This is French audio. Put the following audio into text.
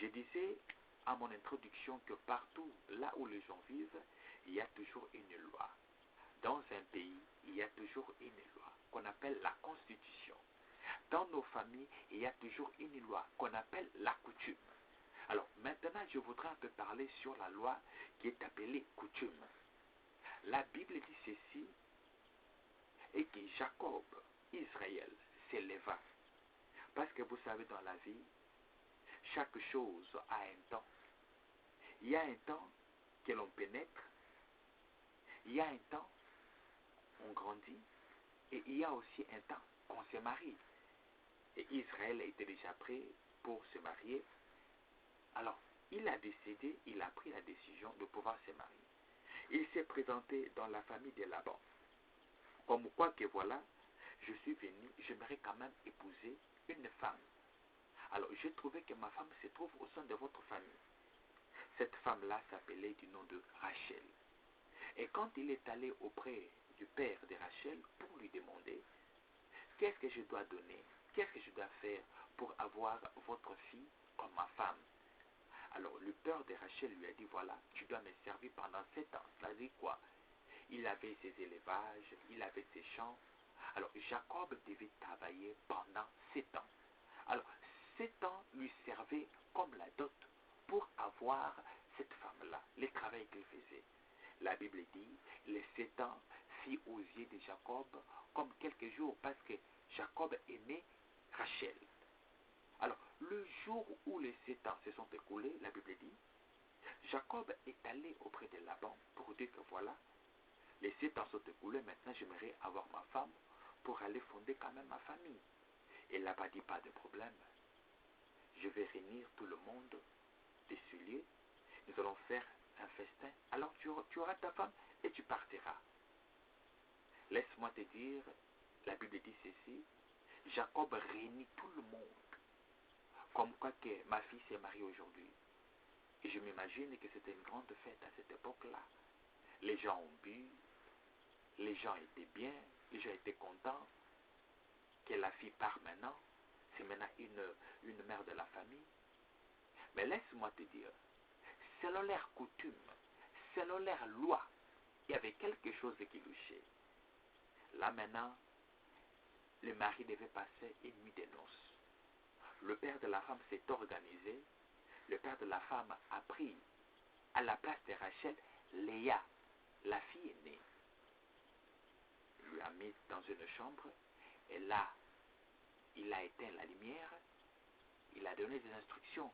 Je disais à mon introduction que partout là où les gens vivent, il y a toujours une loi. Dans un pays, il y a toujours une loi qu'on appelle la constitution. Dans nos familles, il y a toujours une loi qu'on appelle la coutume. Alors maintenant, je voudrais un peu parler sur la loi qui est appelée coutume. La Bible dit ceci, et que Jacob, Israël, s'éleva. Parce que vous savez, dans la vie, chaque chose a un temps. Il y a un temps que l'on pénètre, il y a un temps on grandit, et il y a aussi un temps qu'on se marie. Et Israël était déjà prêt pour se marier. Alors, il a décidé, il a pris la décision de pouvoir se marier. Il s'est présenté dans la famille de Laban. Comme quoi que voilà, je suis venu, j'aimerais quand même épouser une femme. Alors, j'ai trouvé que ma femme se trouve au sein de votre famille. Cette femme-là s'appelait du nom de Rachel. Et quand il est allé auprès du père de Rachel pour lui demander qu'est-ce que je dois donner, qu'est-ce que je dois faire pour avoir votre fille comme ma femme. Alors le père de Rachel lui a dit voilà, tu dois me servir pendant 7 ans. Ça dit quoi? Il avait ses élevages, il avait ses champs. Alors Jacob devait travailler pendant 7 ans. Alors 7 ans lui servaient comme la dot pour avoir cette femme-là, le travail qu'il faisait. La Bible dit, les 7 ans fit aux yeux de Jacob comme quelques jours parce que Jacob aimait Rachel. Alors, le jour où les 7 ans se sont écoulés, la Bible dit, Jacob est allé auprès de Laban pour dire que voilà, les 7 ans sont écoulés, maintenant j'aimerais avoir ma femme pour aller fonder quand même ma famille. Et Laban dit pas de problème, je vais réunir tout le monde de ce lieu, nous allons faire un festin, alors tu auras ta femme et tu partiras. Laisse-moi te dire, la Bible dit ceci, Jacob réunit tout le monde, comme quoi que ma fille s'est mariée aujourd'hui. Et je m'imagine que c'était une grande fête à cette époque-là. Les gens ont bu, les gens étaient bien, les gens étaient contents que la fille part maintenant. C'est maintenant une mère de la famille. Mais laisse-moi te dire, selon leur coutume, selon leur loi, il y avait quelque chose qui louchait. Là maintenant, le mari devait passer une nuit de noces. Le père de la femme s'est organisé. Le père de la femme a pris à la place de Rachel, Léa, la fille aînée. Il lui a mis dans une chambre et là, il a éteint la lumière. Il a donné des instructions